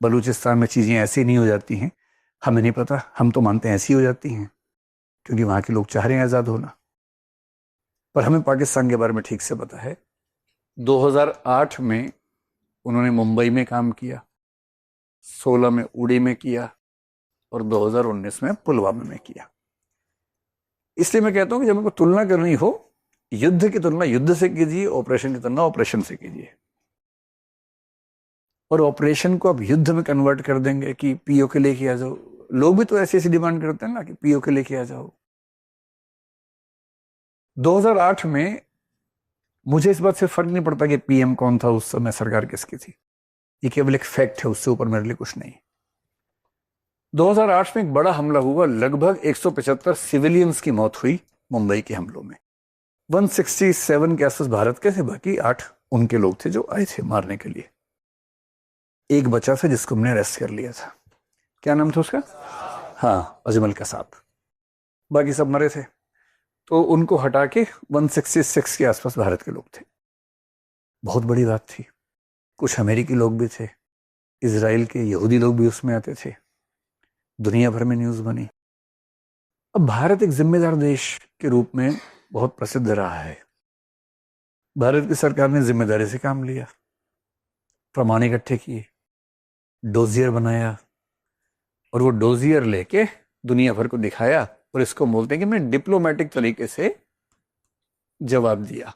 बलूचिस्तान में चीज़ें ऐसी नहीं हो जाती हैं, हमें नहीं पता, हम तो मानते हैं ऐसी हो जाती हैं क्योंकि वहाँ के लोग चाह रहे हैं आज़ाद होना। पर हमें पाकिस्तान के बारे में ठीक से पता है। 2008 में उन्होंने मुंबई में काम किया, 16 में उड़ी में किया और 2019 में पुलवामा में किया। इसलिए मैं कहता हूं कि जब आपको तुलना करनी हो, युद्ध की तुलना युद्ध से कीजिए, ऑपरेशन की तुलना ऑपरेशन से कीजिए। और ऑपरेशन को आप युद्ध में कन्वर्ट कर देंगे कि पीओ के लेके आ जाओ। लोग भी तो ऐसी ऐसी डिमांड करते हैं ना कि पीओ के लेके आ जाओ। 2008 में मुझे इस बात से फर्क नहीं पड़ता कि पीएम कौन था, उस समय सरकार किसकी थी, ये केवल एक फैक्ट है, उससे ऊपर मेरे लिए कुछ नहीं। 2008 में एक बड़ा हमला हुआ, लगभग 175 सिविलियंस की मौत हुई मुंबई के हमलों में। 167 के आसपास भारत के थे, बाकी 8 उनके लोग थे जो आए थे मारने के लिए। एक बचा था जिसको हमने अरेस्ट कर लिया था, क्या नाम था उसका? हाँ, अजमल कसाब। बाकी सब मरे थे। तो उनको हटा के 166 के आसपास भारत के लोग थे। बहुत बड़ी बात थी। कुछ अमेरिकी लोग भी थे, इजराइल के यहूदी लोग भी उसमें आते थे। दुनिया भर में न्यूज़ बनी। अब भारत एक जिम्मेदार देश के रूप में बहुत प्रसिद्ध रहा है। भारत की सरकार ने जिम्मेदारी से काम लिया, प्रमाण इकट्ठे किए, डोजियर बनाया और वो डोजियर लेके दुनिया भर को दिखाया और इसको बोलते हैं कि मैं डिप्लोमेटिक तरीके से जवाब दिया।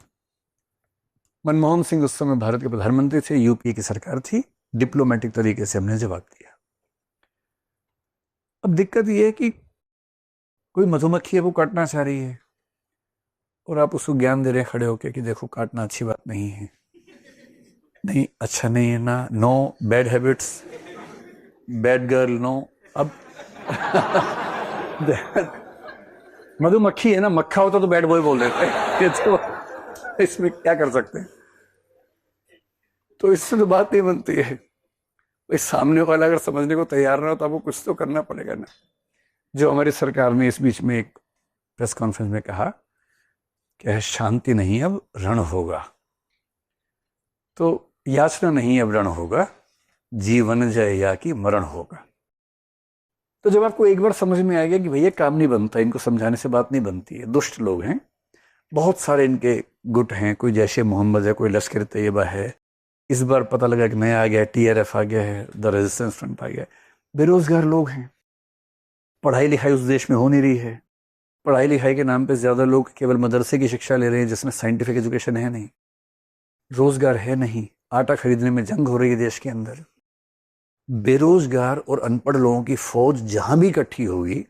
मनमोहन सिंह उस समय भारत के प्रधानमंत्री थे, यूपीए की सरकार थी, डिप्लोमेटिक तरीके से हमने जवाब दिया। अब दिक्कत यह है कि कोई मधुमक्खी है, वो काटना चाह रही है और आप उसको ज्ञान दे रहे हैं खड़े होके कि देखो काटना अच्छी बात नहीं है, नहीं अच्छा नहीं है ना, no bad habits, bad girl no. अब मधुमक्खी है ना, मक्खा होता तो बैड बॉय बोल देते तो इसमें क्या कर सकते हैं। तो इससे तो बात नहीं बनती है। इस सामने वाला अगर समझने को तैयार ना हो तो आपको कुछ तो करना पड़ेगा ना। जो हमारी सरकार ने इस बीच में एक प्रेस कॉन्फ्रेंस में कहा कि शांति नहीं अब रण होगा, तो याचना नहीं अब रण होगा, जीवन जय या कि मरण होगा। तो जब आपको एक बार समझ में आ गया कि भैया काम नहीं बनता, इनको समझाने से बात नहीं बनती है, दुष्ट लोग हैं, बहुत सारे इनके गुट हैं, कोई जैशे मोहम्मद है, कोई लश्कर तैयबा है, इस बार पता लगा कि नया आ गया, टीआरएफ आ गया है, द रेजिस्टेंस फ्रंट आ गया है। बेरोजगार लोग हैं, पढ़ाई लिखाई उस देश में हो नहीं रही है। पढ़ाई लिखाई के नाम पे ज्यादा लोग केवल मदरसे की शिक्षा ले रहे हैं जिसमें साइंटिफिक एजुकेशन है नहीं, रोजगार है नहीं, आटा खरीदने में जंग हो रही है देश के अंदर। बेरोजगार और अनपढ़ लोगों की फौज जहां भी इकट्ठी होगी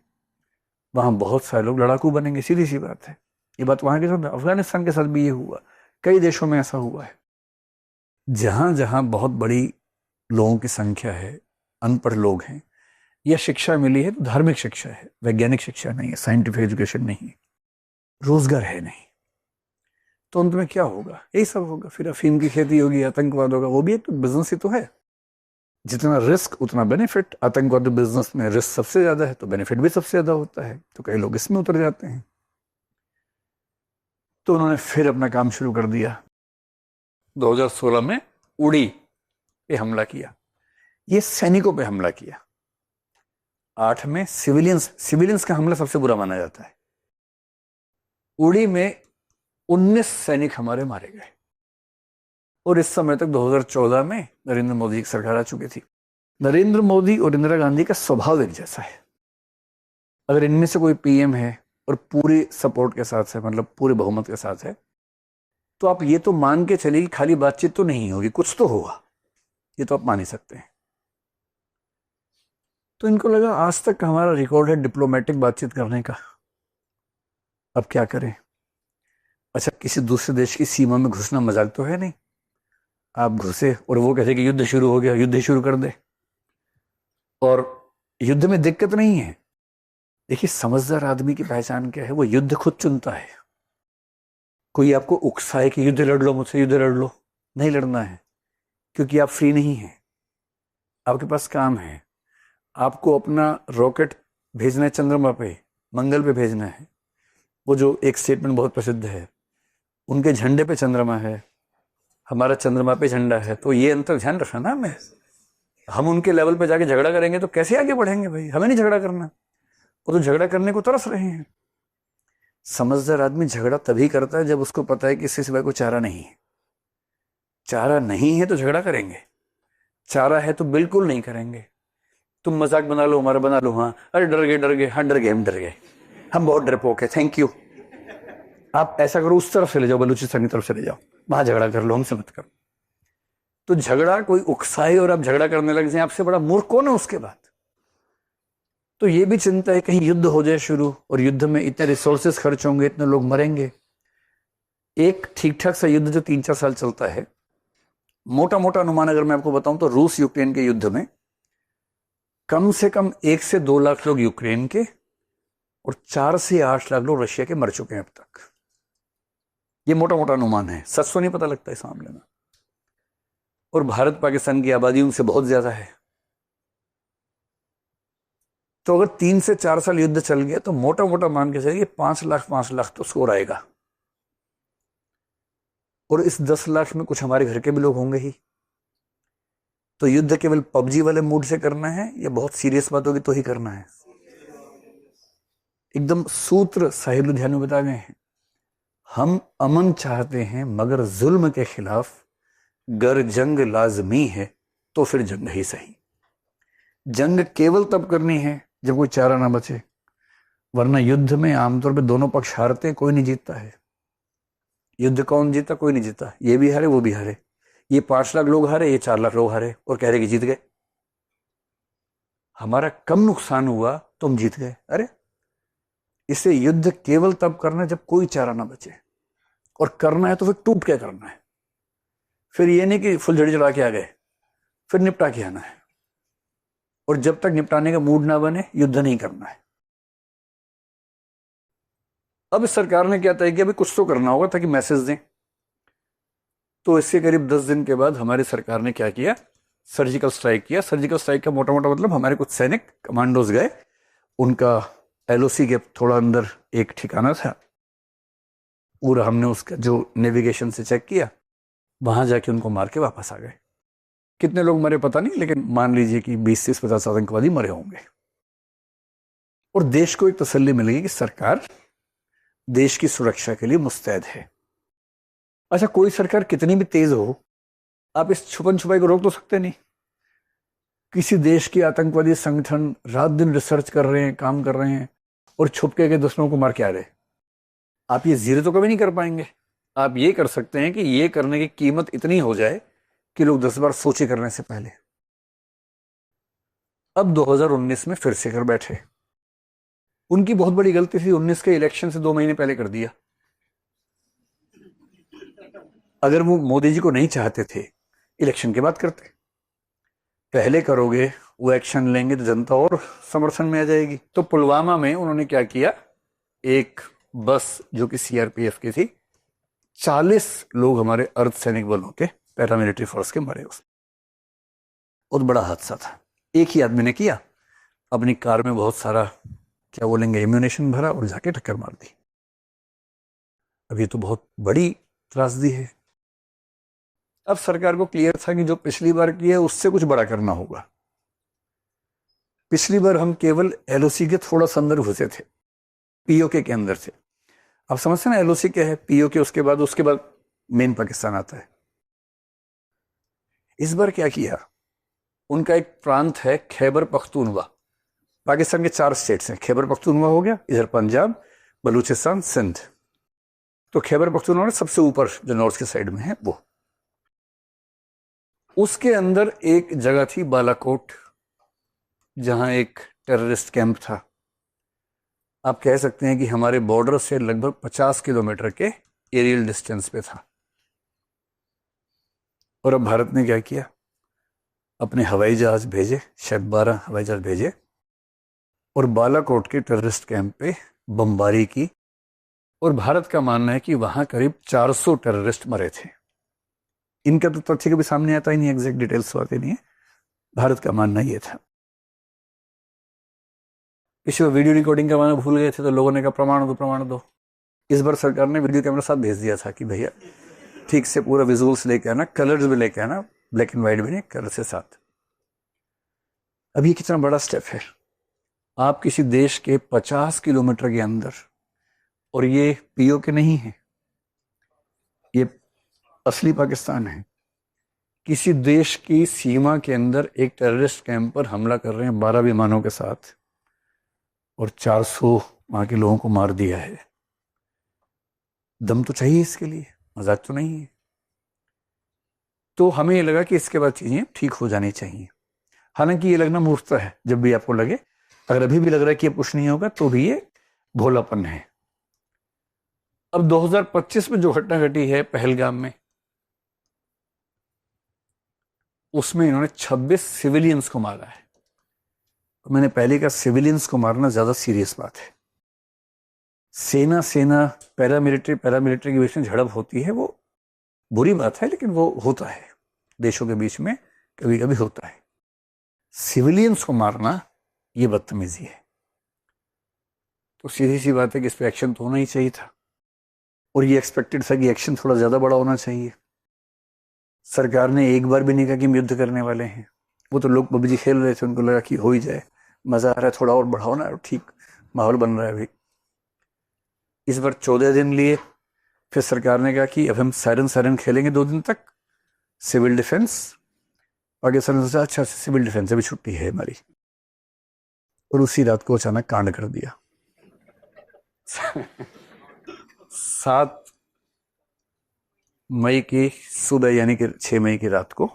वहां बहुत सारे लोग लड़ाकू बनेंगे, सीधी सी बात है। ये बात वहां के साथ, अफगानिस्तान के साथ भी ये हुआ, कई देशों में ऐसा हुआ है। जहां जहां बहुत बड़ी लोगों की संख्या है, अनपढ़ लोग हैं, या शिक्षा मिली है तो धार्मिक शिक्षा है, वैज्ञानिक शिक्षा नहीं है, साइंटिफिक एजुकेशन नहीं है, रोजगार है नहीं, तो अंत में क्या होगा? यही सब होगा। फिर अफीम की खेती होगी, आतंकवाद होगा, वो भी एक तो बिजनेस ही तो है। जितना रिस्क उतना बेनिफिट। आतंकवाद बिजनेस में रिस्क सबसे ज्यादा है तो बेनिफिट भी सबसे ज्यादा होता है, तो कई लोग इसमें उतर जाते हैं। तो उन्होंने फिर अपना काम शुरू कर दिया। 2016 में उड़ी पे हमला किया, ये सैनिकों पे हमला किया। 8 में सिविलियंस का हमला सबसे बुरा माना जाता है। उड़ी में 19 सैनिक हमारे मारे गए। और इस समय तक 2014 में नरेंद्र मोदी की सरकार आ चुकी थी। नरेंद्र मोदी और इंदिरा गांधी का स्वभाव एक जैसा है। अगर इनमें से कोई पीएम है और पूरी सपोर्ट के साथ है, मतलब पूरे बहुमत के साथ है, तो आप ये तो मान के चलिए कि खाली बातचीत तो नहीं होगी, कुछ तो होगा, ये तो आप मान ही सकते हैं। तो इनको लगा आज तक हमारा रिकॉर्ड है डिप्लोमेटिक बातचीत करने का, अब क्या करें। अच्छा, किसी दूसरे देश की सीमा में घुसना मजाक तो है नहीं। आप घुसे और वो कहते कि युद्ध शुरू हो गया, युद्ध शुरू कर दे। और युद्ध में दिक्कत नहीं है। देखिए, समझदार आदमी की पहचान क्या है? वो युद्ध खुद चुनता है। कोई आपको उकसाए कि युद्ध लड़ लो मुझसे, युद्ध लड़ लो, नहीं लड़ना है, क्योंकि आप फ्री नहीं हैं, आपके पास काम है। आपको अपना रॉकेट भेजना है चंद्रमा पे, मंगल पे भेजना है। वो जो एक स्टेटमेंट बहुत प्रसिद्ध है, उनके झंडे पे चंद्रमा है, हमारा चंद्रमा पे झंडा है। तो ये अंतर ध्यान रखना ना। मैं हम उनके लेवल पे जाके झगड़ा करेंगे तो कैसे आगे बढ़ेंगे भाई? हमें नहीं झगड़ा करना, वो तो झगड़ा करने को तरस रहे हैं। समझदार आदमी झगड़ा तभी करता है जब उसको पता है कि इससे सिवाय कोई चारा नहीं है। चारा नहीं है तो झगड़ा करेंगे, चारा है तो बिल्कुल नहीं करेंगे। तुम मजाक बना लो, हमारा बना लो, हाँ अरे डर गए, हाँ डर गए, हम डर गए, हम बहुत डरपोक है, थैंक यू। आप ऐसा करो, उस तरफ चले जाओ, बलूचिस्तान की तरफ चले जाओ, वहां झगड़ा कर लो, हमसे मत करो। तो झगड़ा कोई उकसाए और आप झगड़ा करने लग जाए, आपसे बड़ा मूर्ख कौन है उसके बाद? तो ये भी चिंता है कहीं युद्ध हो जाए शुरू, और युद्ध में इतने रिसोर्सेस खर्च होंगे, इतने लोग मरेंगे। एक ठीक ठाक सा युद्ध जो 3-4 साल चलता है, मोटा मोटा अनुमान अगर मैं आपको बताऊं तो रूस यूक्रेन के युद्ध में कम से कम 1 से 2 लाख लोग यूक्रेन के और 4 से 8 लाख लोग रशिया के मर चुके हैं अब तक। ये मोटा मोटा अनुमान है, सच तो नहीं पता लगता इस मामले में। और भारत पाकिस्तान की आबादी उनसे बहुत ज्यादा है। तो अगर 3 से 4 साल युद्ध चल गया तो मोटा मोटा मान के चलिए 5 लाख तो स्कोर आएगा। और इस 10 लाख में कुछ हमारे घर के भी लोग होंगे ही। तो युद्ध केवल पबजी वाले मूड से करना है या बहुत सीरियस बात होगी तो ही करना है? एकदम सूत्र साहिब लुधियानवी बता गए हैं, हम अमन चाहते हैं मगर जुल्म के खिलाफ गर जंग लाजमी है तो फिर जंग ही सही। जंग केवल तब करनी है जब कोई चारा ना बचे, वरना युद्ध में आमतौर पे दोनों पक्ष हारते हैं, कोई नहीं जीतता है। युद्ध कौन जीता? कोई नहीं जीता, ये भी हारे वो भी हारे। ये 5 लाख लोग हारे, ये 4 लाख लोग हारे, और कह रहे कि जीत गए। हमारा कम नुकसान हुआ तो हम जीत गए। अरे इसे युद्ध केवल तब करना है जब कोई चारा ना बचे, और करना है तो फिर टूट के करना है। फिर ये नहीं कि फुलझड़ी चढ़ा के आ गए, फिर निपटा के आना है। और जब तक निपटाने का मूड ना बने युद्ध नहीं करना है। अब सरकार ने क्या तय किया, अभी कुछ तो करना होगा ताकि मैसेज दें। तो इसके करीब 10 दिन के बाद हमारी सरकार ने क्या किया, सर्जिकल स्ट्राइक किया। सर्जिकल स्ट्राइक का मोटा मोटा मतलब हमारे कुछ सैनिक कमांडोज गए, उनका एलओसी के थोड़ा अंदर एक ठिकाना था, पूरा हमने उसका जो नेविगेशन से चेक किया, वहां जाके उनको मार के वापस आ गए। कितने लोग मरे पता नहीं, लेकिन मान लीजिए कि 20 से 50 आतंकवादी मरे होंगे। और देश को एक तसल्ली मिलेगी कि सरकार देश की सुरक्षा के लिए मुस्तैद है। अच्छा, कोई सरकार कितनी भी तेज हो, आप इस छुपन छुपाई को रोक तो सकते नहीं। किसी देश के आतंकवादी संगठन रात दिन रिसर्च कर रहे हैं, काम कर रहे हैं, और छुपके के दुश्मनों को मार के आ रहे। आप ये जीरो तो कभी नहीं कर पाएंगे। आप ये कर सकते हैं कि ये करने की कीमत इतनी हो जाए कि लोग 10 बार सोचे करने से पहले। अब 2019 में फिर से कर बैठे। उनकी बहुत बड़ी गलती थी, 19 के इलेक्शन से 2 महीने पहले कर दिया। अगर वो मोदी जी को नहीं चाहते थे, इलेक्शन के बाद करते। पहले करोगे, वो एक्शन लेंगे तो जनता और समर्थन में आ जाएगी। तो पुलवामा में उन्होंने क्या किया, एक बस जो कि सीआरपीएफ की थी, 40 लोग हमारे अर्धसैनिक बलों के, पैरामिलिट्री फोर्स के मरे। उस बहुत बड़ा हादसा था। एक ही आदमी ने किया, अपनी कार में बहुत सारा क्या बोलेंगे एम्यूनेशन भरा और जाके टक्कर मार दी। अब ये तो बहुत बड़ी त्रासदी है। अब सरकार को क्लियर था कि जो पिछली बार किया उससे कुछ बड़ा करना होगा। पिछली बार हम केवल एलओसी के थोड़ा सा अंदर घुसे थे, पीओके के अंदर थे। आप समझते हैं ना एलओसी क्या है, पीओके उसके बाद मेन पाकिस्तान आता है। इस बार क्या किया, उनका एक प्रांत है खैबर पख्तूनवा। पाकिस्तान के 4 स्टेट्स हैं, खैबर पख्तूनवा हो गया, इधर पंजाब, बलूचिस्तान, सिंध। तो खैबर पख्तूनवा सबसे ऊपर जो नॉर्थ के साइड में है वो। उसके अंदर एक जगह थी बालाकोट, जहां एक टेररिस्ट कैंप था। आप कह सकते हैं कि हमारे बॉर्डर से लगभग 50 किलोमीटर के एरियल डिस्टेंस पे था। और अब भारत ने क्या किया, अपने हवाई जहाज भेजे, शायद 12 हवाई जहाज भेजे, और बालाकोट के टेररिस्ट कैंप पे बमबारी की। और भारत का मानना है कि वहां करीब 400 टेररिस्ट मरे थे। इनका तो तथ्य कभी सामने आता ही नहीं, एग्जैक्ट डिटेल्स आते नहीं है। भारत का मानना ये था। पिछले वीडियो रिकॉर्डिंग करवाना भूल गए थे तो लोगों ने कहा प्रमाण दो। इस बार सरकार ने वीडियो कैमरा साथ भेज दिया था कि भैया ठीक से पूरा विजुअल्स लेके आना, कलर्स भी लेके आना, ब्लैक एंड व्हाइट भी नहीं, कलर से साथ। अब ये कितना बड़ा स्टेप है। आप किसी देश के 50 किलोमीटर के अंदर, और ये पीओ के नहीं है, ये असली पाकिस्तान है, किसी देश की सीमा के अंदर एक टेररिस्ट कैंप पर हमला कर रहे हैं 12 विमानों के साथ, और 400 वहां के लोगों को मार दिया है। दम तो चाहिए इसके लिए, मजाक तो नहीं है। तो हमें ये लगा कि इसके बाद चीजें ठीक हो जानी चाहिए। हालांकि ये लगना मूर्खता है, जब भी आपको लगे, अगर अभी भी लग रहा है कि अब कुछ नहीं होगा तो भी ये भोलापन है। अब 2025 में जो घटना घटी है पहलगाम में, उसमें इन्होंने 26 सिविलियंस को मारा है। तो मैंने पहले कहा, सिविलियंस को मारना ज्यादा सीरियस बात है। सेना पैरामिलिट्री के बीच में झड़प होती है, वो बुरी बात है, लेकिन वो होता है देशों के बीच में, कभी कभी होता है। सिविलियंस को मारना ये बदतमीजी है। तो सीधी सी बात है कि इस पर एक्शन तो होना ही चाहिए था, और ये एक्सपेक्टेड था कि एक्शन थोड़ा ज्यादा बड़ा होना चाहिए। सरकार ने एक बार भी नहीं कहा कि हम युद्ध करने वाले हैं। वो तो लोग पबजी खेल रहे थे, उनको लगा कि हो ही जाए, मजा आ रहा है, थोड़ा और बढ़ाओ ना, ठीक माहौल बन रहा है अभी। इस बार 14 दिन लिए, फिर सरकार ने कहा कि अब हम सायरन खेलेंगे 2 दिन तक, सिविल डिफेंस। पाकिस्तान ने सोचा अच्छा सिविल डिफेंस अभी छुट्टी है हमारी, और उसी रात को अचानक कांड कर दिया। 7 मई की सुबह, यानी कि 6 मई की रात को,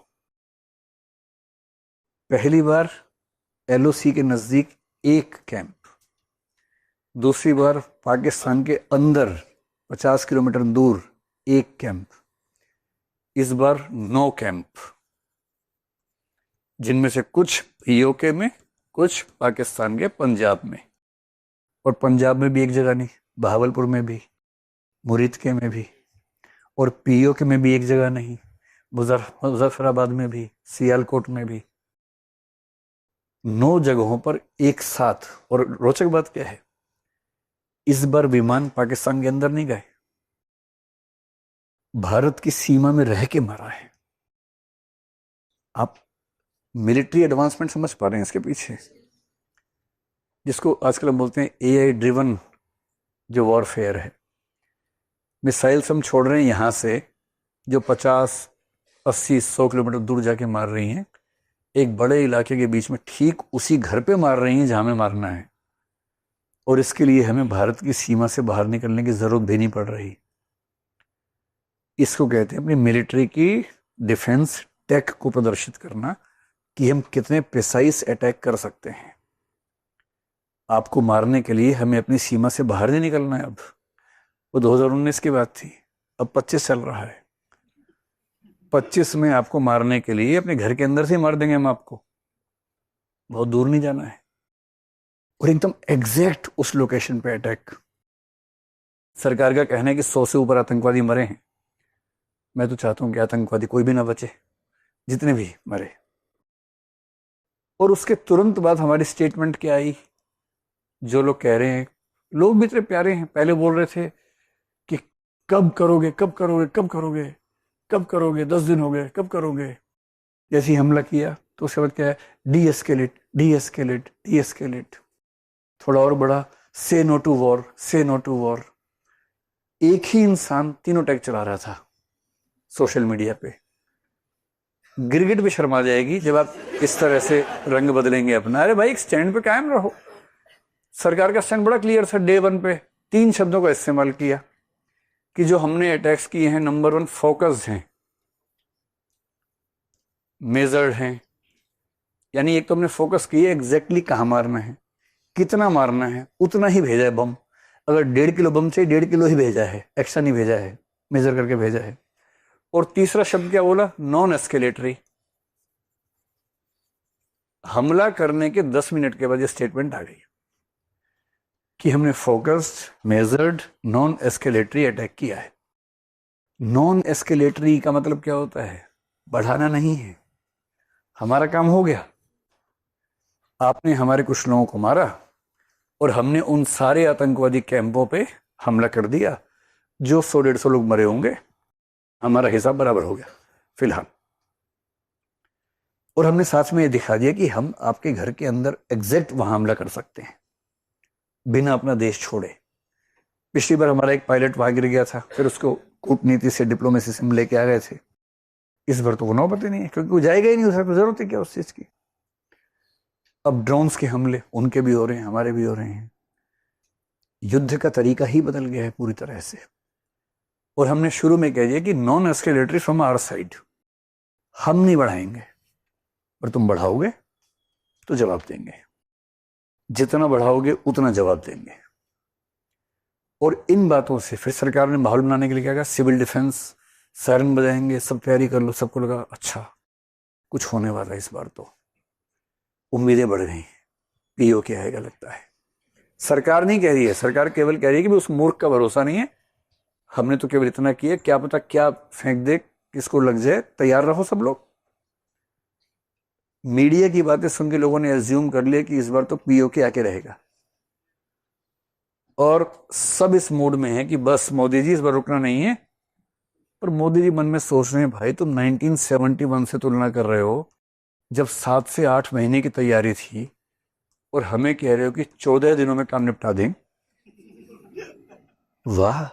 पहली बार एलओसी के नजदीक एक कैंप, दूसरी बार पाकिस्तान के अंदर 50 किलोमीटर दूर एक कैंप, इस बार 9 कैंप, जिनमें से कुछ पीओके में, कुछ पाकिस्तान के पंजाब में। और पंजाब में भी एक जगह नहीं, बहावलपुर में भी, मुरीदके में भी, और पीओके में भी एक जगह नहीं, मुजफ्फराबाद में भी, सियालकोट में भी। 9 जगहों पर एक साथ। और रोचक बात क्या है, इस बार विमान पाकिस्तान के अंदर नहीं गए, भारत की सीमा में रह के मारा है। आप मिलिट्री एडवांसमेंट समझ पा रहे हैं इसके पीछे, जिसको आजकल हम बोलते हैं एआई ड्रिवन जो वॉरफेयर है। मिसाइल्स हम छोड़ रहे हैं यहां से, जो 50, 80, 100 किलोमीटर दूर जाके मार रही हैं, एक बड़े इलाके के बीच में ठीक उसी घर पे मार रही हैं जहां हमें मारना है। और इसके लिए हमें भारत की सीमा से बाहर निकलने की जरूरत भी नहीं पड़ रही। इसको कहते हैं अपनी मिलिट्री की डिफेंस टेक को प्रदर्शित करना, कि हम कितने प्रिसाइज अटैक कर सकते हैं। आपको मारने के लिए हमें अपनी सीमा से बाहर नहीं निकलना है। अब वो 2019 की बात थी, अब 25 चल रहा है। 25 में आपको मारने के लिए अपने घर के अंदर से ही मार देंगे हम आपको, बहुत दूर नहीं जाना है। और एकदम एग्जैक्ट उस लोकेशन पे अटैक। सरकार का कहना है कि 100 से ऊपर आतंकवादी मरे हैं। मैं तो चाहता हूं कि आतंकवादी कोई भी ना बचे, जितने भी मरे। और उसके तुरंत बाद हमारी स्टेटमेंट क्या आई, जो लोग कह रहे हैं, लोग भी इतने प्यारे हैं, पहले बोल रहे थे कि कब करोगे, कब करोगे, कब करोगे, कब करोगे, 10 दिन हो गए, कब करोगे। जैसे ही हमला किया तो उसके बाद क्या है, D escalate, D escalate, D escalate, थोड़ा और बड़ा, से नो टू वॉर, से नो टू वॉर। एक ही इंसान तीनों टैग चला रहा था सोशल मीडिया पे। गिरगिट भी शर्मा जाएगी जब आप इस तरह से रंग बदलेंगे अपना। अरे भाई, एक स्टैंड पे कायम रहो। सरकार का स्टैंड बड़ा क्लियर था डे 1 पे। 3 शब्दों का इस्तेमाल किया कि जो हमने अटैक्स किए हैं, नंबर 1 फोकस्ड हैं, मेजर्ड हैं। यानी एक तो हमने फोकस किया एग्जैक्टली कहां मारना है, कितना मारना है, उतना ही भेजा है बम। अगर 1.5 किलो बम चाहिए, 1.5 किलो ही भेजा है, एक्स्ट्रा नहीं भेजा है, मेजर करके भेजा है। और तीसरा शब्द क्या बोला, नॉन एस्केलेटरी। हमला करने के 10 मिनट के बाद ये स्टेटमेंट आ गई कि हमने focused, measured, non escalatory attack किया है। नॉन एस्केलेटरी का मतलब क्या होता है, बढ़ाना नहीं है। हमारा काम हो गया, आपने हमारे कुछ लोगों को मारा और हमने उन सारे आतंकवादी कैंपों पे हमला कर दिया। जो 100-150 लोग मरे होंगे, हमारा हिसाब बराबर हो गया फिलहाल। और हमने साथ में ये दिखा दिया कि हम आपके घर के अंदर एग्जैक्ट वहां हमला कर सकते हैं बिना अपना देश छोड़े। पिछली बार हमारा एक पायलट वहां गिर गया था, फिर उसको कूटनीति से, डिप्लोमेसी से हम लेके आ गए थे। इस बार तो वो नौबत ही नहीं है, क्योंकि वो जाएगा ही नहीं, उसको जरूरत है क्या उस चीज की। अब ड्रोन्स के हमले उनके भी हो रहे हैं, हमारे भी हो रहे हैं। युद्ध का तरीका ही बदल गया है पूरी तरह से। और हमने शुरू में कह दिया कि non escalatory from our side, हम नहीं बढ़ाएंगे, पर तुम बढ़ाओगे तो जवाब देंगे, जितना बढ़ाओगे उतना जवाब देंगे। और इन बातों से फिर सरकार ने माहौल बनाने के लिए क्या कहा, सिविल डिफेंस, सायरन बजाएंगे, सब तैयारी कर लो। सबको लगा अच्छा कुछ होने वाला है इस बार, तो उम्मीदें बढ़ गई, पीओ क्या आएगा लगता है। सरकार नहीं कह रही है, सरकार केवल कह रही है कि उस मूर्ख का भरोसा नहीं है, हमने तो केवल इतना किया, क्या पता क्या फेंक दे, किसको लग जाए, तैयार रहो सब लोग। मीडिया की बातें सुन के लोगों ने एज्यूम कर लिया कि इस बार तो पीओके आके रहेगा, और सब इस मूड में है कि बस मोदी जी इस बार रुकना नहीं है। पर मोदी जी मन में सोच रहे हैं, भाई तुम 1971 से तुलना कर रहे हो, जब 7 से 8 महीने की तैयारी थी, और हमें कह रहे हो कि 14 दिनों में काम निपटा दें। वाह,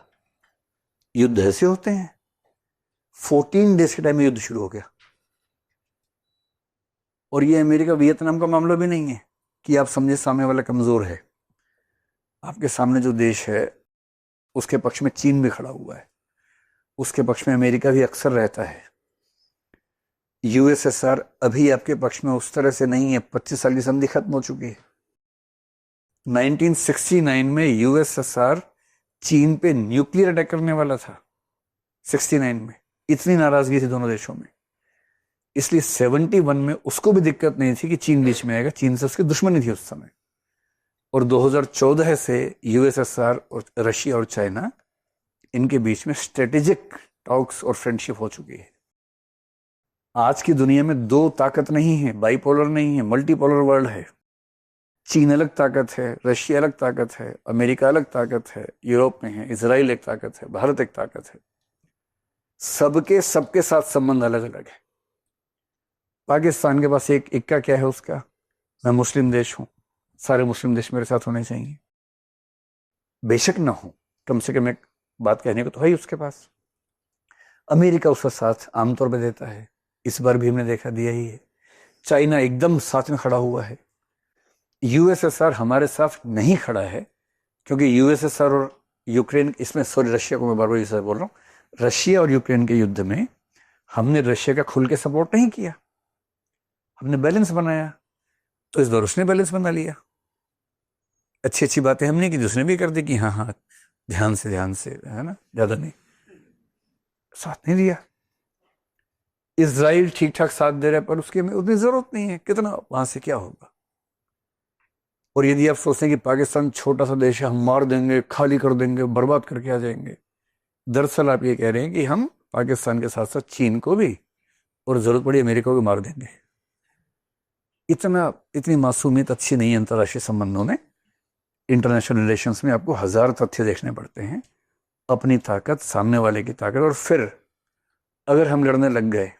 युद्ध ऐसे होते हैं। 14 डेज के टाइम में युद्ध शुरू हो गया। और ये अमेरिका वियतनाम का मामला भी नहीं है कि आप समझे सामने वाला कमजोर है। आपके सामने जो देश है उसके पक्ष में चीन भी खड़ा हुआ है, उसके पक्ष में अमेरिका भी अक्सर रहता है। यूएसएसआर अभी आपके पक्ष में उस तरह से नहीं है, 25 साल की संधि खत्म हो चुकी है। 1969 में यूएसएसआर चीन पे न्यूक्लियर अटैक करने वाला था, 69 में। इतनी नाराजगी थी दोनों देशों में, इसलिए 71 में उसको भी दिक्कत नहीं थी कि चीन बीच में आएगा, चीन से उसकी दुश्मनी थी उस समय। और 2014 से यूएसएसआर और रशिया और चाइना, इनके बीच में स्ट्रेटेजिक टॉक्स और फ्रेंडशिप हो चुकी है। आज की दुनिया में दो ताकत नहीं है, बाइपोलर नहीं है, मल्टीपोलर वर्ल्ड है। चीन अलग ताकत है, रशिया अलग ताकत है, अमेरिका अलग ताकत है, यूरोप में है, इजराइल एक ताकत है, भारत एक ताकत है। सबके सबके साथ संबंध अलग अलग है। पाकिस्तान के पास एक इक्का क्या है उसका, मैं मुस्लिम देश हूं, सारे मुस्लिम देश मेरे साथ होने चाहिए। बेशक ना हो, कम से कम एक बात कहने को तो है ही उसके पास। अमेरिका उसका साथ आमतौर पर देता है, इस बार भी हमने देखा दिया ही है। चाइना एकदम साथ में खड़ा हुआ है। यूएसएसआर हमारे साथ नहीं खड़ा है, क्योंकि यूएसएसआर और यूक्रेन, इसमें सॉरी रशिया को मैं बार बार ये बोल रहा हूं, रशिया और यूक्रेन के युद्ध में हमने रशिया का खुल के सपोर्ट नहीं किया, हमने बैलेंस बनाया। तो इस बार उसने बैलेंस बना लिया। अच्छी अच्छी बातें हमने की, दूसरे भी कर दी कि हाँ हाँ ध्यान से है ना, ज्यादा नहीं, साथ नहीं दिया। इजराइल ठीक ठाक साथ दे रहा है, पर उसकी हमें उतनी जरूरत नहीं है, कितना वहां से क्या होगा। और यदि आप सोचते हैं कि पाकिस्तान छोटा सा देश है, हम मार देंगे, खाली कर देंगे, बर्बाद करके आ जाएंगे, दरअसल आप ये कह रहे हैं कि हम पाकिस्तान के साथ साथ चीन को भी, और जरूरत पड़ी अमेरिका को भी मार देंगे। इतनी मासूमियत अच्छी नहीं है अंतर्राष्ट्रीय संबंधों में। इंटरनेशनल रिलेशंस में आपको 1000 तथ्य देखने पड़ते हैं, अपनी ताकत, सामने वाले की ताकत। और फिर अगर हम लड़ने लग गए,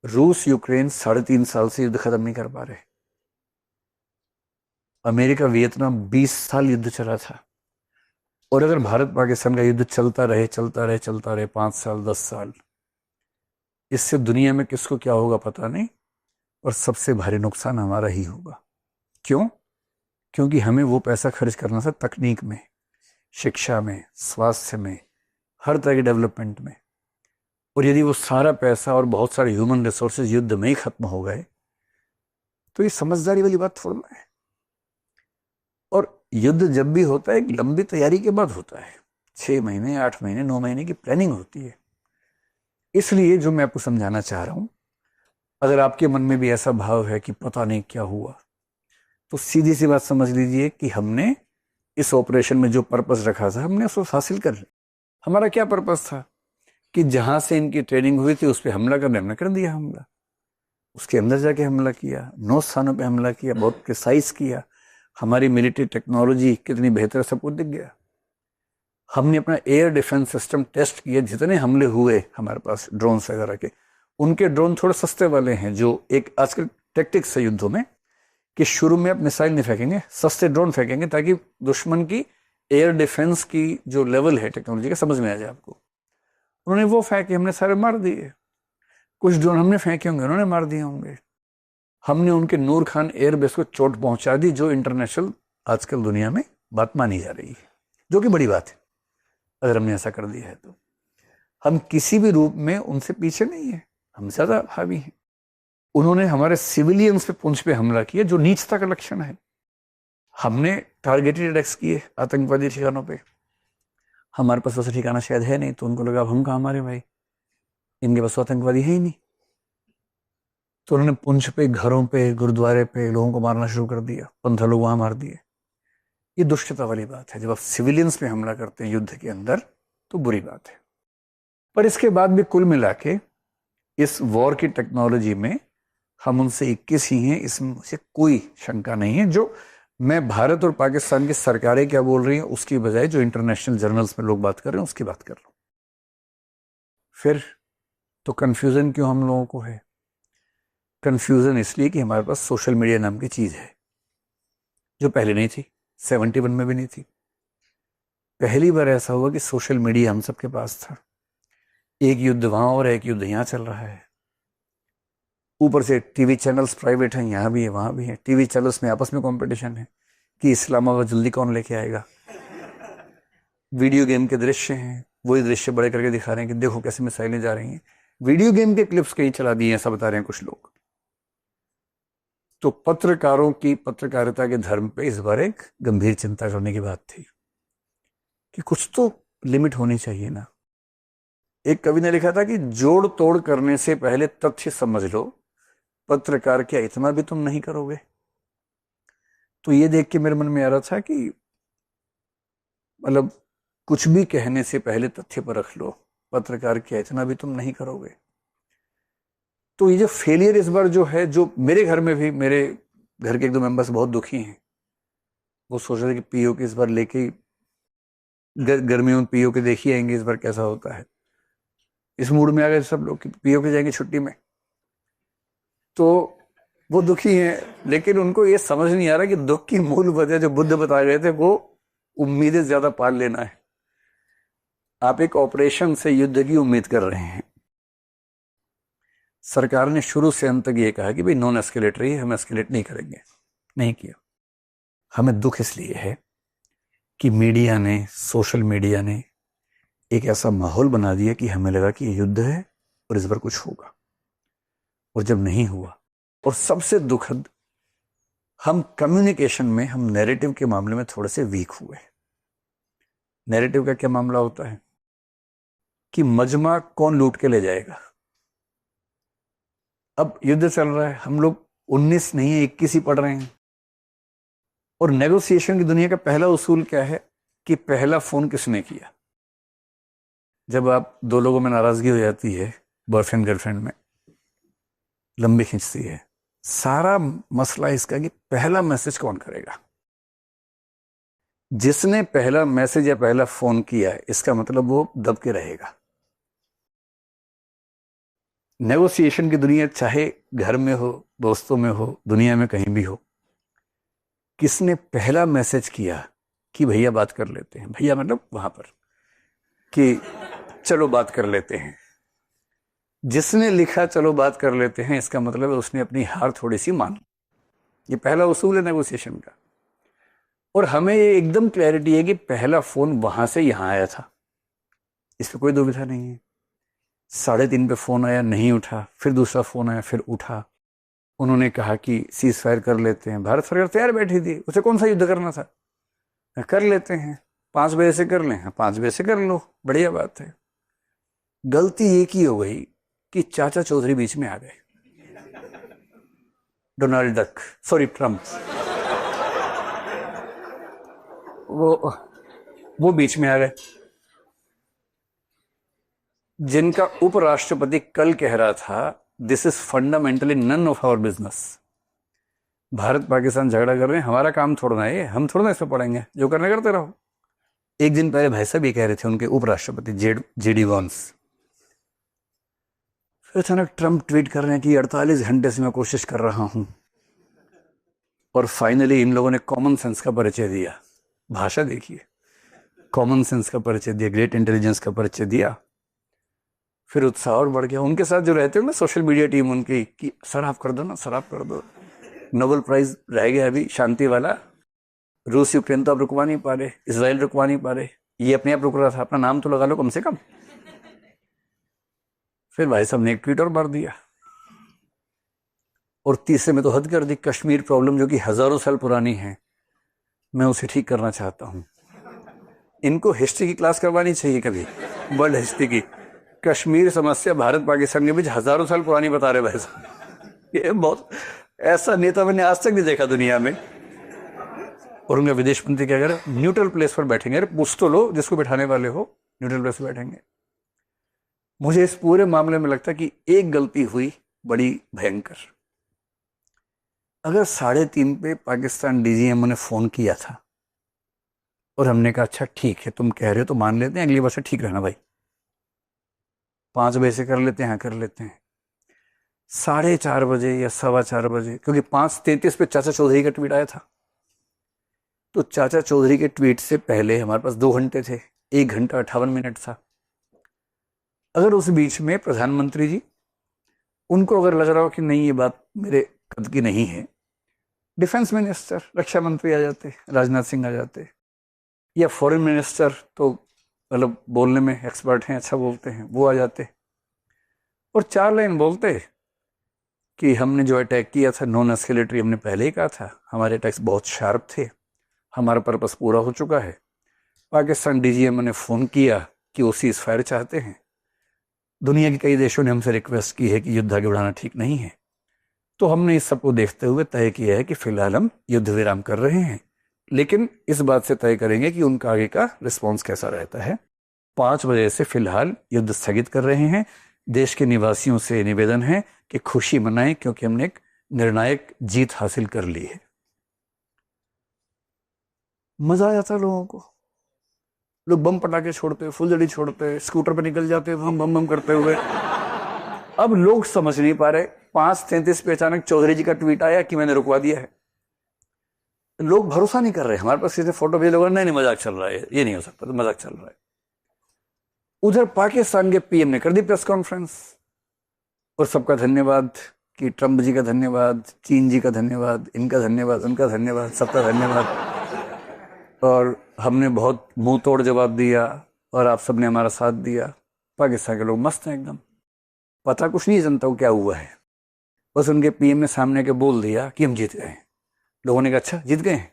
रूस यूक्रेन 3.5 साल से युद्ध खत्म नहीं कर पा रहे, अमेरिका वियतनाम 20 साल युद्ध चला था। और अगर भारत पाकिस्तान का युद्ध चलता रहे 5 साल 10 साल, इससे दुनिया में किसको क्या होगा पता नहीं, और सबसे भारी नुकसान हमारा ही होगा। क्यों? क्योंकि हमें वो पैसा खर्च करना था तकनीक में, शिक्षा में, स्वास्थ्य में, हर तरह के डेवलपमेंट में। और यदि वो सारा पैसा और बहुत सारे ह्यूमन रिसोर्सेज युद्ध में ही खत्म हो गए, तो ये समझदारी वाली बात थोड़ा है। और युद्ध जब भी होता है एक लंबी तैयारी के बाद होता है, 6 महीने 8 महीने 9 महीने की प्लानिंग होती है। इसलिए जो मैं आपको समझाना चाह रहा हूं, अगर आपके मन में भी ऐसा भाव है कि पता नहीं क्या हुआ, तो सीधी सी बात समझ लीजिए कि हमने इस ऑपरेशन में जो पर्पस रखा था, हमने उसको हासिल कर लिया। हमारा क्या पर्पस था कि जहां से इनकी ट्रेनिंग हुई थी उस पर हमला करने, हमने कर दिया हमला। उसके अंदर जाके हमला किया, 9 स्थानों पे हमला किया, बहुत प्रिसाइज किया। हमारी मिलिट्री टेक्नोलॉजी कितनी बेहतर, सब कुछ दिख गया। हमने अपना एयर डिफेंस सिस्टम टेस्ट किया, जितने हमले हुए हमारे पास ड्रोन वगैरह के, उनके ड्रोन थोड़े सस्ते वाले हैं, जो एक आजकल टैक्टिक्स है युद्धों में कि शुरू में आप मिसाइल नहीं फेंकेंगे, सस्ते ड्रोन फेंकेंगे ताकि दुश्मन की एयर डिफेंस की जो लेवल है टेक्नोलॉजी का समझ में आ जाए आपको। उन्होंने वो फेंके, हमने सारे मार दिए। कुछ ड्रोन हमने फेंके होंगे, उन्होंने मार दिए होंगे। हमने उनके नूर खान एयरबेस को चोट पहुंचा दी, जो इंटरनेशनल आजकल दुनिया में बात मानी जा रही है, जो कि बड़ी बात है अगर हमने ऐसा कर दिया है तो। हम किसी भी रूप में उनसे पीछे नहीं है, हम ज्यादा हावी हैं। उन्होंने हमारे सिविलियंस पे, पुंछ पे हमला किया, जो नीचता का लक्षण है। हमने टारगेटेड अटैक्स किए आतंकवादी ठिकानों पे। हमारे पास वैसा ठिकाना शायद है नहीं, तो उनको लगा अब हम कहाँ मारे भाई, इनके पास आतंकवादी है ही नहीं। तो उन्होंने पुंछ पे, घरों पे, गुरुद्वारे पे लोगों को मारना शुरू कर दिया, 15 लोग वहां मार दिए। ये दुष्टता वाली बात है। जब आप सिविलियंस पे हमला करते हैं युद्ध के अंदर तो बुरी बात है। पर इसके बाद भी कुल मिला के इस वॉर की टेक्नोलॉजी में हम उनसे 21 ही हैं, इसमें मुझे कोई शंका नहीं है। जो मैं भारत और पाकिस्तान की सरकारें क्या बोल रही हैं उसकी बजाय जो इंटरनेशनल जर्नल्स में लोग बात कर रहे हैं उसकी बात कर रहा हूं। फिर तो कंफ्यूजन क्यों हम लोगों को है? कंफ्यूजन इसलिए कि हमारे पास सोशल मीडिया नाम की चीज है, जो पहले नहीं थी, 71 में भी नहीं थी। पहली बार ऐसा हुआ कि सोशल मीडिया हम सबके पास था। एक युद्ध वहां और एक युद्ध यहां चल रहा है। ऊपर से टीवी चैनल्स प्राइवेट हैं, यहां भी है वहां भी है। टीवी चैनल्स में आपस में कंपटीशन है कि इस्लामाबाद जल्दी कौन लेके आएगा। वीडियो गेम के दृश्य हैं, वही दृश्य बड़े करके दिखा रहे हैं कि देखो कैसे मिसाइलें जा रही हैं। वीडियो गेम के क्लिप्स कहीं चला दिए, ऐसा बता रहे हैं कुछ लोग। तो पत्रकारों की पत्रकारिता के धर्म पे इस बार एक गंभीर चिंता करने की बात थी कि कुछ तो लिमिट होनी चाहिए ना। एक कवि ने लिखा था कि जोड़ तोड़ करने से पहले तथ्य समझ लो, पत्रकार क्या इतना भी तुम नहीं करोगे? तो ये देख के मेरे मन में आ रहा था कि मतलब कुछ भी कहने से पहले तथ्य पर रख लो, पत्रकार क्या इतना भी तुम नहीं करोगे? तो ये जो फेलियर इस बार जो है, जो मेरे घर में भी, मेरे घर के 1-2 मेंबर्स बहुत दुखी हैं। वो सोच रहे थे कि पीओ के इस बार लेके गर्मियों में पीओ के देखी आएंगे इस बार कैसा होता है। इस मूड में आ गए सब लोग कि पीओ के जाएंगे छुट्टी में। तो वो दुखी हैं, लेकिन उनको ये समझ नहीं आ रहा कि दुख की मूल वजह जो बुद्ध बता गए थे वो उम्मीदें ज्यादा पाल लेना है। आप एक ऑपरेशन से युद्ध की उम्मीद कर रहे हैं। सरकार ने शुरू से अंत तक ये कहा कि भाई नॉन एस्केलेटरी है, हम एस्केलेट नहीं करेंगे, नहीं किया। हमें दुख इसलिए है कि मीडिया ने, सोशल मीडिया ने एक ऐसा माहौल बना दिया कि हमें लगा कि ये युद्ध है और इस बार कुछ होगा, और जब नहीं हुआ। और सबसे दुखद, हम कम्युनिकेशन में, हम नैरेटिव के मामले में थोड़े से वीक हुए। नैरेटिव का क्या मामला होता है कि मजमा कौन लूट के ले जाएगा। अब युद्ध चल रहा है, हम लोग 19 नहीं है 21 ही पढ़ रहे हैं। और नेगोशिएशन की दुनिया का पहला उसूल क्या है कि पहला फोन किसने किया। जब आप 2 लोगों में नाराजगी हो जाती है, बॉयफ्रेंड गर्लफ्रेंड में लंबी खींचती है, सारा मसला इसका कि पहला मैसेज कौन करेगा। जिसने पहला मैसेज या पहला फोन किया है, इसका मतलब वो दब के रहेगा। नेगोशिएशन की दुनिया, चाहे घर में हो, दोस्तों में हो, दुनिया में कहीं भी हो, किसने पहला मैसेज किया कि भैया बात कर लेते हैं, भैया मतलब वहां पर कि चलो बात कर लेते हैं। जिसने लिखा चलो बात कर लेते हैं, इसका मतलब है उसने अपनी हार थोड़ी सी मान। ये पहला उसूल है नेगोशिएशन का। और हमें ये एकदम क्लैरिटी है कि पहला फोन वहां से यहां आया था, इस पर कोई दुविधा नहीं है। 3:30 पे फोन आया, नहीं उठा, फिर दूसरा फोन आया, फिर उठा। उन्होंने कहा कि सीज फायर कर लेते हैं। भारत सरकार तैयार बैठी थी, उसे कौन सा युद्ध करना था, कर लेते हैं, 5 बजे से कर लें, 5 बजे से कर लो, बढ़िया बात है। गलती एक ही हो गई कि चाचा चौधरी बीच में आ गए, डोनाल्ड डक, सॉरी ट्रंप, वो बीच में आ गए। जिनका उपराष्ट्रपति कल कह रहा था this is fundamentally none of our business. Bharat Pakistan झगड़ा कर रहे हैं, हमारा काम थोड़ा है, हम थोड़ा इस पर पड़ेंगे, जो करने करते रहो। एक दिन पहले भाई साहब ये कह रहे थे, उनके उपराष्ट्रपति जेडी वांस, फिर अचानक ट्रंप ट्वीट कर रहे हैं कि 48 घंटे से मैं कोशिश कर रहा हूं, और फाइनली इन लोगों ने कॉमन सेंस का परिचय दिया। भाषा देखिए, कॉमन सेंस का परिचय दिया, ग्रेट इंटेलिजेंस का परिचय दिया। फिर उत्साह और बढ़ गया। उनके साथ जो रहते हो ना सोशल मीडिया टीम उनकी, कि सर आप कर दो ना, सर आप कर दो। नोबेल प्राइज रह गया अभी शांति वाला। रूस यूक्रेन तो आप रुकवा नहीं पा रहे, इसराइल रुकवा नहीं पा रहे, ये अपने आप रुक रहा था, अपना नाम तो लगा लो कम से कम। फिर भाई साहब ने एक ट्वीट और मार दिया। और तीसरे में तो हद कर दी, कश्मीर प्रॉब्लम जो कि हजारों साल पुरानी है, मैं उसे ठीक करना चाहता हूं। इनको हिस्ट्री की क्लास करवानी चाहिए कभी, वर्ल्ड हिस्ट्री की। कश्मीर समस्या भारत पाकिस्तान के बीच हजारों साल पुरानी बता रहे भाई साहब। ये बहुत, ऐसा नेता मैंने आज तक नहीं देखा दुनिया में। और उनका विदेश मंत्री क्या करे, न्यूट्रल प्लेस पर बैठेंगे। अरे पूछ तो लो जिसको बैठाने वाले हो, न्यूट्रल प्लेस पर बैठेंगे। मुझे इस पूरे मामले में लगता है कि एक गलती हुई बड़ी भयंकर। अगर 3:30 पे पाकिस्तान डीजीएमओ ने फोन किया था और हमने कहा अच्छा ठीक है तुम कह रहे हो तो मान लेते हैं, अगली बार से ठीक रहना भाई, 5 बजे से कर लेते हैं, हाँ कर लेते हैं। 4:30 बजे या 4:15 बजे, क्योंकि 5:33 पे चाचा चौधरी का ट्वीट आया था, तो चाचा चौधरी के ट्वीट से पहले हमारे पास 2 घंटे थे, 1 घंटा 58 मिनट था। अगर उस बीच में प्रधानमंत्री जी, उनको अगर लग रहा हो कि नहीं ये बात मेरे कद की नहीं है, डिफेंस मिनिस्टर, रक्षा मंत्री आ जाते, राजनाथ सिंह आ जाते, या फॉरेन मिनिस्टर तो मतलब बोलने में एक्सपर्ट हैं, अच्छा बोलते हैं, वो आ जाते और 4 लाइन बोलते कि हमने जो अटैक किया था नॉन एस्केलेटरी, हमने पहले ही कहा था, हमारे अटैक्स बहुत शार्प थे, हमारा पर्पस पूरा हो चुका है। पाकिस्तान डीजीएमओ ने फोन किया कि वो सीज फायर चाहते हैं। दुनिया के कई देशों ने हमसे रिक्वेस्ट की है कि युद्ध आगे बढ़ाना ठीक नहीं है, तो हमने इस सबको देखते हुए तय किया है कि फिलहाल हम युद्ध विराम कर रहे हैं, लेकिन इस बात से तय करेंगे कि उनका आगे का रिस्पॉन्स कैसा रहता है। 5 बजे से फिलहाल युद्ध स्थगित कर रहे हैं। देश के निवासियों से निवेदन है कि खुशी मनाएं, क्योंकि हमने एक निर्णायक जीत हासिल कर ली है। मजा आ जाता लोगों को। लोग बम पटाखे छोड़ते, फुलझड़ी छोड़ते, स्कूटर पर निकल जाते बम बम बम करते हुए। अब लोग समझ नहीं पा रहे, 5:33 पे अचानक चौधरी जी का ट्वीट आया कि मैंने रुकवा दिया है। लोग भरोसा नहीं कर रहे। हमारे पास किसी फोटो भेज, लोग नहीं मजाक चल रहा है, ये नहीं हो सकता, तो मजाक चल रहा है। उधर पाकिस्तान के पीएम ने कर दी प्रेस कॉन्फ्रेंस, और सबका धन्यवाद, कि ट्रंप जी का धन्यवाद, चीन जी का धन्यवाद, इनका धन्यवाद, उनका धन्यवाद, सबका धन्यवाद, और हमने बहुत मुंह तोड़ जवाब दिया और आप सबने हमारा साथ दिया। पाकिस्तान के लोग मस्त हैं एकदम, पता कुछ नहीं जनता को क्या हुआ है, बस उनके पीएम ने सामने के बोल दिया कि हम जीत गए। लोगों ने कहा अच्छा जीत गए,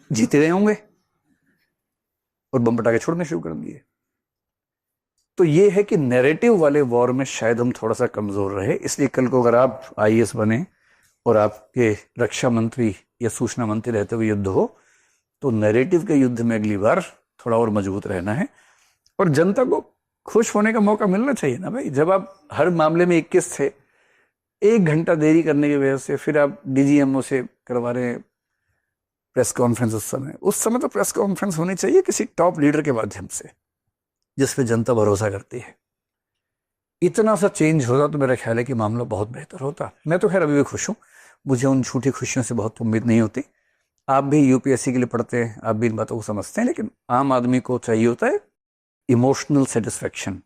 जीत गए होंगे, और बम पटाखे छोड़ने शुरू कर दिए। तो ये है कि नैरेटिव वाले वॉर में शायद हम थोड़ा सा कमजोर रहे। इसलिए कल को अगर आप आईएएस बने और आपके रक्षा मंत्री या सूचना मंत्री रहते हुए युद्ध हो, तो नैरेटिव के युद्ध में अगली बार थोड़ा और मजबूत रहना है, और जनता को खुश होने का मौका मिलना चाहिए ना भाई। जब आप हर मामले में 21 थे, 1 घंटा देरी करने की वजह से फिर आप डीजीएमओ से करवा रहे हैं प्रेस कॉन्फ्रेंस। उस समय तो प्रेस कॉन्फ्रेंस होनी चाहिए किसी टॉप लीडर के माध्यम से, जिस पे जनता भरोसा करती है। इतना सा चेंज होता तो मेरा ख्याल है कि मामला बहुत बेहतर होता। मैं तो खैर अभी भी खुश हूं, मुझे उन छोटी खुशियों से बहुत उम्मीद नहीं होती। आप भी यूपीएससी के लिए पढ़ते हैं, आप भी इन बातों को समझते हैं, लेकिन आम आदमी को चाहिए होता है इमोशनल सेटिस्फेक्शन,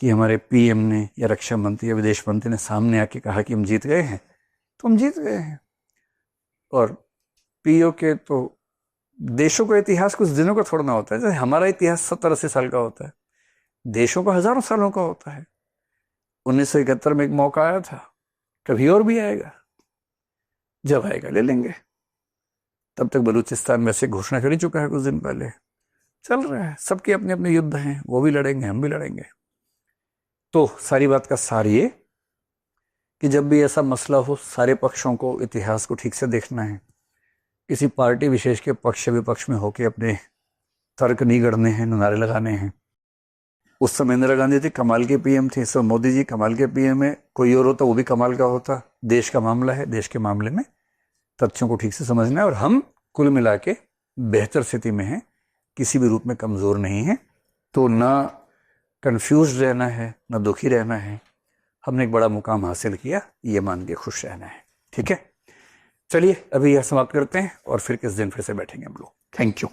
कि हमारे पीएम ने या रक्षा मंत्री या विदेश मंत्री ने सामने आके कहा कि हम जीत गए हैं, तो हम जीत गए हैं। और पीओ के तो देशों का इतिहास कुछ दिनों का थोड़ा ना होता है, जैसे हमारा इतिहास 70-80 साल का होता है, देशों का हजारों सालों का होता है। 1971 में एक मौका आया था, कभी और भी आएगा, जब आएगा ले लेंगे। तब तक बलूचिस्तान में से घोषणा कर ही चुका है कुछ दिन पहले, चल रहा है। सबके अपने अपने युद्ध हैं, वो भी लड़ेंगे, हम भी लड़ेंगे। तो सारी बात का सार ये कि जब भी ऐसा मसला हो, सारे पक्षों को इतिहास को ठीक से देखना है। किसी पार्टी विशेष के पक्ष विपक्ष में होके अपने तर्क नहीं गढ़ने हैं, नारे लगाने हैं। उस समय इंदिरा गांधी थी, कमाल के पीएम थे। इस समय मोदी जी कमाल के पीएम है। कोई और होता वो भी कमाल का होता। देश का मामला है, देश के मामले में तथ्यों को ठीक से समझना है, और हम कुल मिला के बेहतर स्थिति में हैं, किसी भी रूप में कमजोर नहीं है। तो ना कंफ्यूज रहना है, ना दुखी रहना है। हमने एक बड़ा मुकाम हासिल किया, ये मान के खुश रहना है। ठीक है, चलिए अभी यह समाप्त करते हैं और फिर किस दिन फिर से बैठेंगे हम लोग। Thank you.